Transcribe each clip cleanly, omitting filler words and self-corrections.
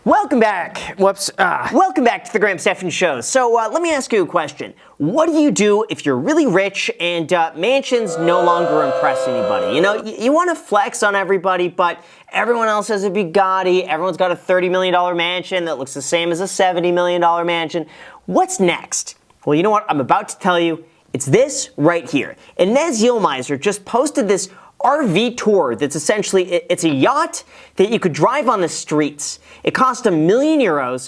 Welcome back. Welcome back to the Graham Stephan Show. So let me ask you a question. What do you do if you're really rich and mansions no longer impress anybody? You know, you want to flex on everybody, but everyone else has a Bugatti. Everyone's got a $30 million mansion that looks the same as a $70 million mansion. What's next? Well, you know what? I'm about to tell you. It's this right here. Enes Yilmazer just posted this RV tour that's essentially, it's a yacht that you could drive on the streets. It cost €1 million,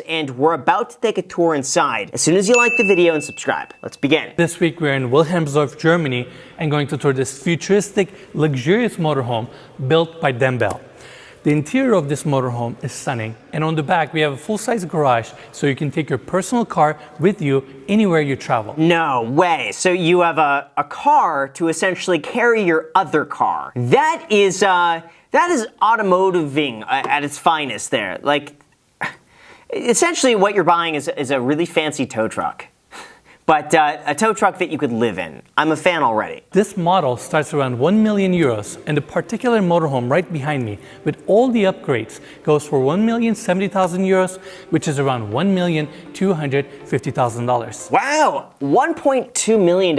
and we're about to take a tour inside. As soon as you like the video and subscribe. Let's begin. This week we're in Wilhelmsdorf, Germany, and going to tour this futuristic, luxurious motorhome built by Dembel. The interior of this motorhome is stunning, and on the back we have a full-size garage so you can take your personal car with you anywhere you travel. No way. So you have a car to essentially carry your other car. That is automotiving at its finest there. Like, essentially what you're buying is a really fancy tow truck. But a tow truck that you could live in. I'm a fan already. This model starts around €1 million, and the particular motorhome right behind me, with all the upgrades, goes for €1,070,000, which is around $1,250,000. Wow, $1.2 million.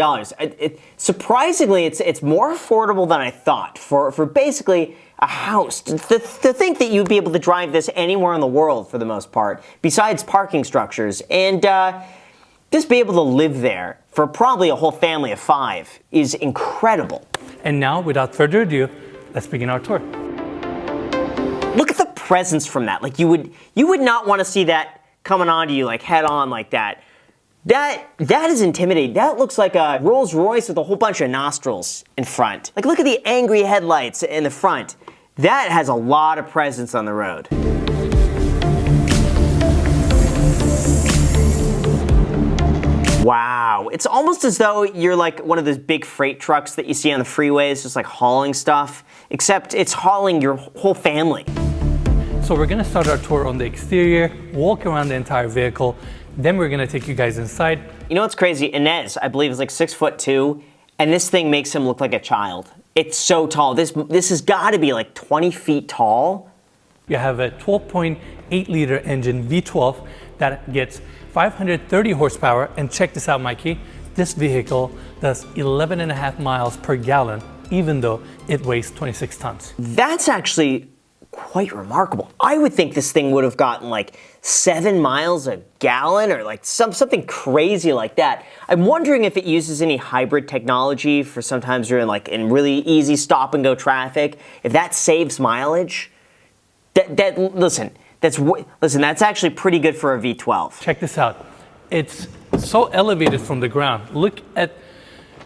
Surprisingly, it's more affordable than I thought for basically a house. To think that you'd be able to drive this anywhere in the world for the most part, besides parking structures, and just be able to live there for probably a whole family of 5 is incredible. And now, without further ado, let's begin our tour. Look at the presence from that. Like you would not want to see that coming onto you like head on like that. That is intimidating. That looks like a Rolls Royce with a whole bunch of nostrils in front. Like look at the angry headlights in the front. That has a lot of presence on the road. Wow, it's almost as though you're like one of those big freight trucks that you see on the freeways, just like hauling stuff, except it's hauling your whole family. So we're gonna start our tour on the exterior, walk around the entire vehicle, then we're gonna take you guys inside. You know what's crazy? Enes, I believe, is like 6'2", and this thing makes him look like a child. It's so tall. This has gotta be like 20 feet tall. You have a 12.8 liter engine V12 that gets 530 horsepower, and check this out, Mikey. This vehicle does 11.5 miles per gallon, even though it weighs 26 tons. That's actually quite remarkable. I would think this thing would have gotten like 7 miles a gallon or like something crazy like that. I'm wondering if it uses any hybrid technology for sometimes you're in really easy stop and go traffic. If that saves mileage, listen, that's actually pretty good for a V12. Check this out. It's so elevated from the ground. Look at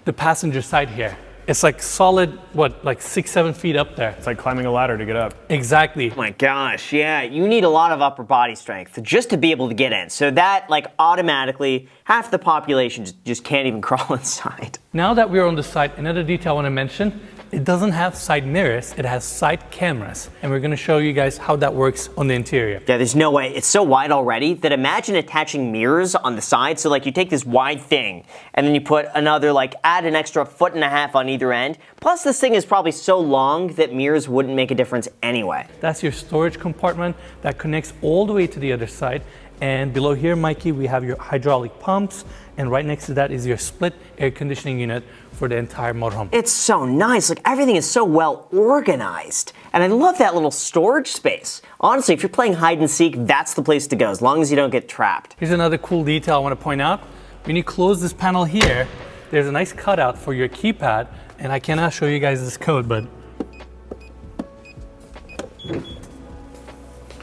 the passenger side here. It's like solid, like 6-7 feet up there. It's like climbing a ladder to get up. Exactly. Oh my gosh, yeah. You need a lot of upper body strength just to be able to get in. So that, like, automatically, half the population just can't even crawl inside. Now that we're on the side, another detail I want to mention, it doesn't have side mirrors, it has side cameras. And we're gonna show you guys how that works on the interior. Yeah, there's no way. It's so wide already that imagine attaching mirrors on the side. So like you take this wide thing and then you put another, like add an extra 1.5 feet on either end. Plus this thing is probably so long that mirrors wouldn't make a difference anyway. That's your storage compartment that connects all the way to the other side. And below here, Mikey, we have your hydraulic pumps, and right next to that is your split air conditioning unit for the entire motorhome. It's so nice. Like everything is so well organized. And I love that little storage space. Honestly, if you're playing hide and seek, that's the place to go, as long as you don't get trapped. Here's another cool detail I want to point out. When you close this panel here, there's a nice cutout for your keypad, and I cannot show you guys this code, but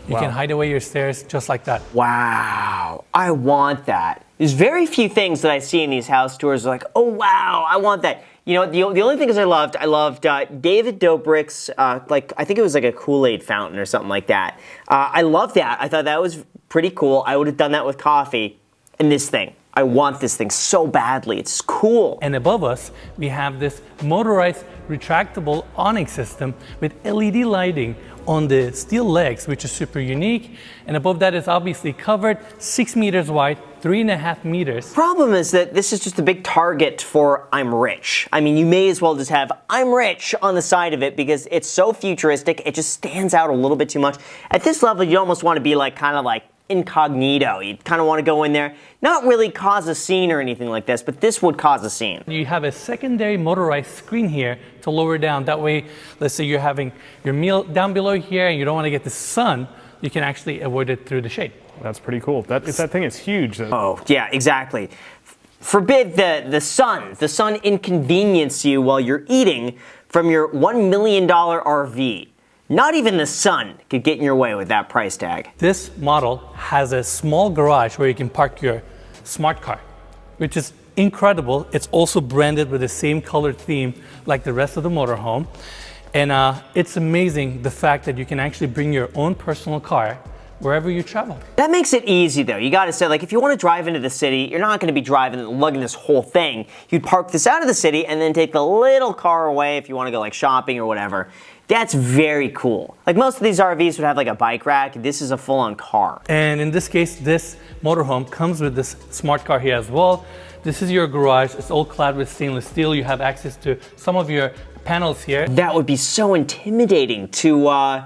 you can hide away your stairs just like that. Wow, I want that. There's very few things that I see in these house tours like, oh wow, I want that. You know, the only thing is I loved David Dobrik's, like, I think it was like a Kool-Aid fountain or something like that. I love that. I thought that was pretty cool. I would have done that with coffee. And this thing, I want this thing so badly. It's cool. And above us, we have this motorized retractable awning system with LED lighting on the steel legs, which is super unique. And above that is obviously covered, 6 meters wide, 3.5 meters. Problem is that this is just a big target for I'm rich. I mean, you may as well just have I'm rich on the side of it because it's so futuristic, it just stands out a little bit too much. At this level, you almost want to be like kind of like incognito. You kind of want to go in there, not really cause a scene or anything like this, but this would cause a scene. You have a secondary motorized screen here to lower down. That way, let's say you're having your meal down below here and you don't want to get the sun, you can actually avoid it through the shade. That's pretty cool. That thing is huge. Oh, yeah, exactly. Forbid the sun inconvenience you while you're eating from your $1 million RV. Not even the sun could get in your way with that price tag. This model has a small garage where you can park your smart car, which is incredible. It's also branded with the same color theme like the rest of the motorhome. And it's amazing the fact that you can actually bring your own personal car wherever you travel. That makes it easy though. You gotta say, like, if you wanna drive into the city, you're not gonna be driving and lugging this whole thing. You'd park this out of the city and then take the little car away if you wanna go like shopping or whatever. That's very cool. Like most of these RVs would have like a bike rack. This is a full-on car. And in this case, this motorhome comes with this smart car here as well. This is your garage. It's all clad with stainless steel. You have access to some of your panels here. That would be so intimidating to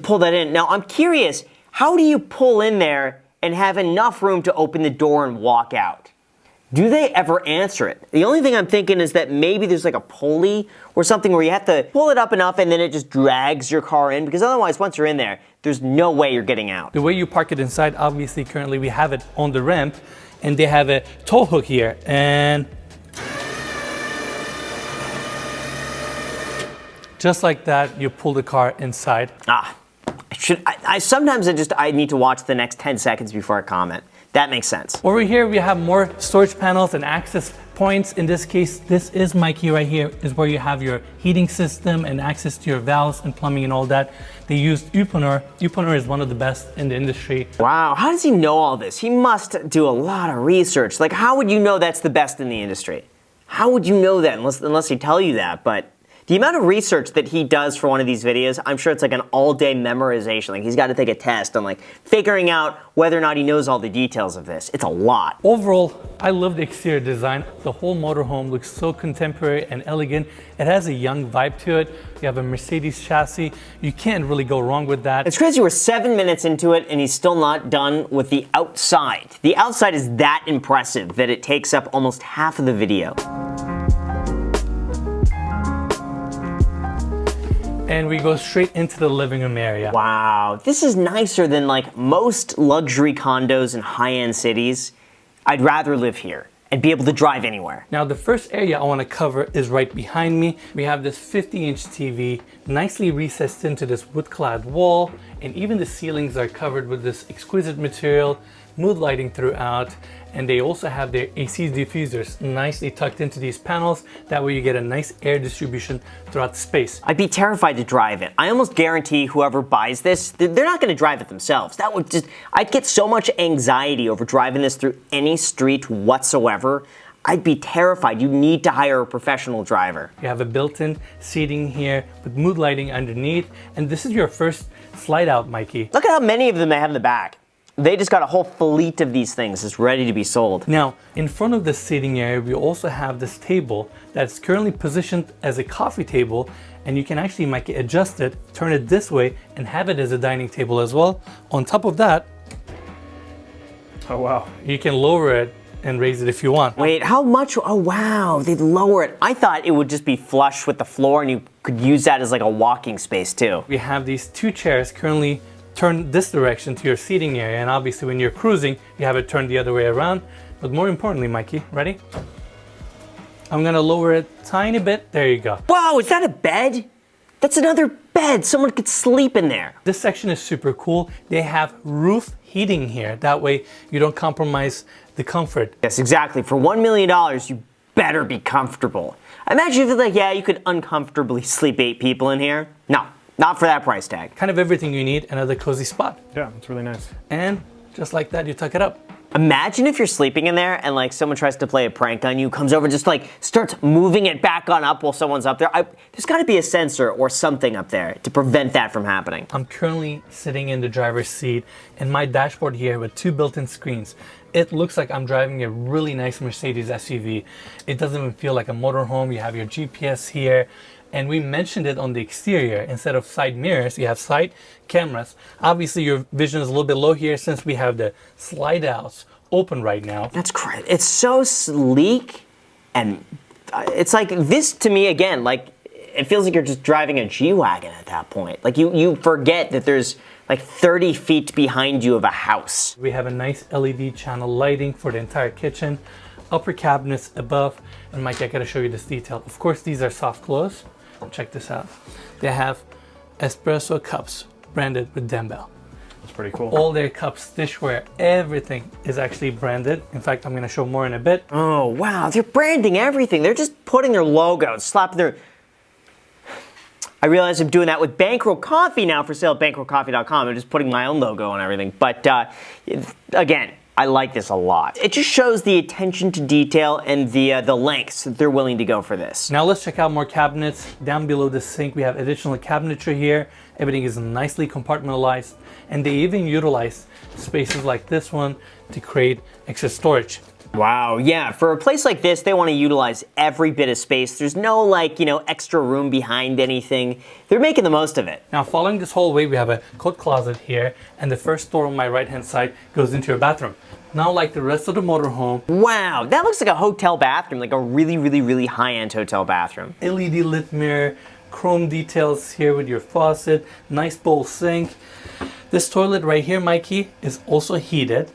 pull that in. Now I'm curious, how do you pull in there and have enough room to open the door and walk out? Do they ever answer it? The only thing I'm thinking is that maybe there's like a pulley or something where you have to pull it up enough and then it just drags your car in, because otherwise once you're in there, there's no way you're getting out. The way you park it inside, obviously currently we have it on the ramp and they have a tow hook here, and just like that, you pull the car inside. Sometimes I need to watch the next 10 seconds before I comment. That makes sense. Over here, we have more storage panels and access points. In this case, this is Mikey right here, is where you have your heating system and access to your valves and plumbing and all that. They used Uponor. Uponor is one of the best in the industry. Wow, how does he know all this? He must do a lot of research. Like, how would you know that's the best in the industry? How would you know that unless he tell you that? But the amount of research that he does for one of these videos, I'm sure it's like an all-day memorization. Like, he's got to take a test on like figuring out whether or not he knows all the details of this. It's a lot. Overall, I love the exterior design. The whole motorhome looks so contemporary and elegant. It has a young vibe to it. You have a Mercedes chassis. You can't really go wrong with that. It's crazy we're 7 minutes into it and he's still not done with the outside. The outside is that impressive that it takes up almost half of the video. And we go straight into the living room area. Wow, this is nicer than like most luxury condos in high-end cities. I'd rather live here and be able to drive anywhere. Now the first area I want to cover is right behind me. We have this 50-inch TV, nicely recessed into this wood-clad wall, and even the ceilings are covered with this exquisite material, mood lighting throughout, and they also have their AC diffusers nicely tucked into these panels. That way you get a nice air distribution throughout the space. I'd be terrified to drive it. I almost guarantee whoever buys this, they're not gonna drive it themselves. That would just, I'd get so much anxiety over driving this through any street whatsoever. I'd be terrified. You need to hire a professional driver. You have a built-in seating here with mood lighting underneath, and this is your first slide out, Mikey. Look at how many of them they have in the back. They just got a whole fleet of these things that's ready to be sold. Now, in front of the seating area, we also have this table that's currently positioned as a coffee table, and you can actually, Mikey, adjust it, turn it this way, and have it as a dining table as well. On top of that, Oh, wow. you can lower it and raise it if you want. Wait, how much? Oh, wow, they'd lower it. I thought it would just be flush with the floor and you could use that as like a walking space too. We have these two chairs currently turned this direction to your seating area, and obviously when you're cruising, you have it turned the other way around. But more importantly, Mikey, ready? I'm gonna lower it a tiny bit. There you go. Wow, is that a bed? That's another bed. Someone could sleep in there. This section is super cool. They have roof heating here. That way you don't compromise the comfort. Yes, exactly. For $1 million, you better be comfortable. Imagine if it's like, yeah, you could uncomfortably sleep 8 people in here. No, not for that price tag. Kind of everything you need, another cozy spot. Yeah, it's really nice. And just like that, you tuck it up. Imagine if you're sleeping in there and like someone tries to play a prank on you, comes over and just like starts moving it back on up while someone's up there. There's got to be a sensor or something up there to prevent that from happening. I'm currently sitting in the driver's seat and my dashboard here with 2 built-in screens. It looks like I'm driving a really nice Mercedes SUV. It doesn't even feel like a motorhome. You have your GPS here. And we mentioned it on the exterior. Instead of side mirrors, you have side cameras. Obviously, your vision is a little bit low here since we have the slide outs open right now. That's great. It's so sleek, and it's like this to me again. Like it feels like you're just driving a G-Wagon at that point. Like you forget that there's like 30 feet behind you of a house. We have a nice LED channel lighting for the entire kitchen, upper cabinets above, and Mike, I gotta show you this detail. Of course, these are soft close. Check this out. They have espresso cups branded with Dembell. That's pretty cool. All their cups, dishware, everything is actually branded. In fact, I'm gonna show more in a bit. Oh, wow, they're branding everything. They're just putting their logo, slapping their... I realize I'm doing that with Bankroll Coffee now for sale at bankrollcoffee.com. I'm just putting my own logo on everything. But again, I like this a lot. It just shows the attention to detail and the lengths that they're willing to go for this. Now let's check out more cabinets. Down below the sink, we have additional cabinetry here. Everything is nicely compartmentalized, and they even utilize spaces like this one to create extra storage. Wow, yeah, for a place like this, they want to utilize every bit of space. There's no like, extra room behind anything. They're making the most of it. Now following this hallway, we have a coat closet here, and the first door on my right-hand side goes into your bathroom. Now like the rest of the motorhome. Wow, that looks like a hotel bathroom, like a really, really, really high-end hotel bathroom. LED lit mirror, chrome details here with your faucet, nice bowl sink. This toilet right here, Mikey, is also heated.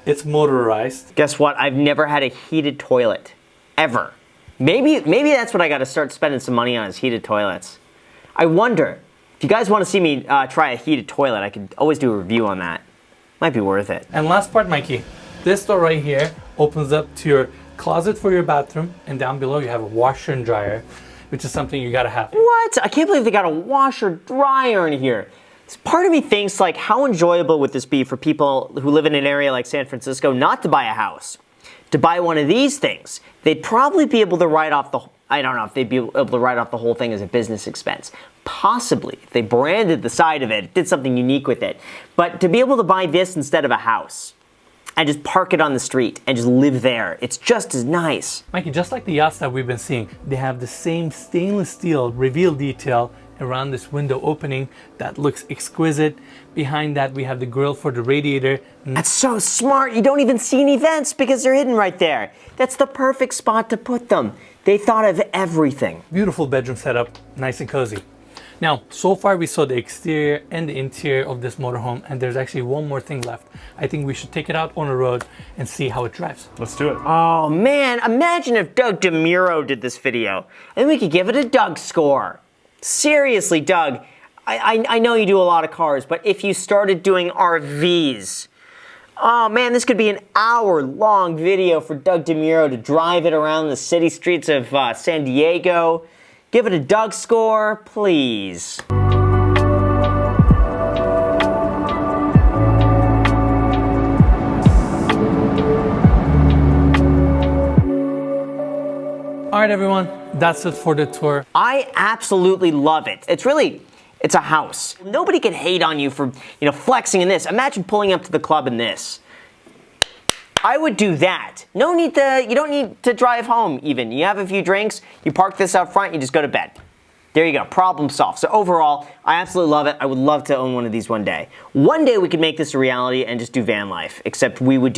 It's motorized. Guess what? I've never had a heated toilet, ever. Maybe that's what I got to start spending some money on is heated toilets. I wonder, if you guys want to see me try a heated toilet, I could always do a review on that. Might be worth it. And last part, Mikey, this door right here opens up to your closet for your bathroom, and down below you have a washer and dryer, which is something you gotta have. What? I can't believe they got a washer dryer in here. Part of me thinks like how enjoyable would this be for people who live in an area like San Francisco not to buy a house, to buy one of these things. They'd probably be able to write off the, I don't know if they'd be able to write off the whole thing as a business expense. Possibly, if they branded the side of it, did something unique with it. But to be able to buy this instead of a house and just park it on the street and just live there, it's just as nice. Mikey, just like the yachts that we've been seeing, they have the same stainless steel reveal detail around this window opening that looks exquisite. Behind that, we have the grill for the radiator. That's so smart. You don't even see any vents because they're hidden right there. That's the perfect spot to put them. They thought of everything. Beautiful bedroom setup, nice and cozy. Now, so far we saw the exterior and the interior of this motorhome, and there's actually one more thing left. I think we should take it out on the road and see how it drives. Let's do it. Oh man, imagine if Doug DeMuro did this video, and we could give it a Doug score. Seriously, Doug, I know you do a lot of cars, but if you started doing RVs, oh man, this could be an hour-long video for Doug DeMuro to drive it around the city streets of San Diego. Give it a Doug score, please. All right, everyone, that's it for the tour. I absolutely love it. It's a house. Nobody can hate on you for, flexing in this. Imagine pulling up to the club in this. I would do that. You don't need to drive home even. You have a few drinks, you park this out front, you just go to bed. There you go, problem solved. So overall, I absolutely love it. I would love to own one of these one day. One day we could make this a reality and just do van life, except we'll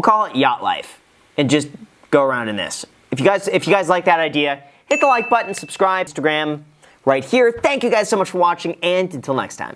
call it yacht life, and just go around in this. If you guys like that idea, hit the like button, subscribe, Instagram right here. Thank you guys so much for watching, and until next time.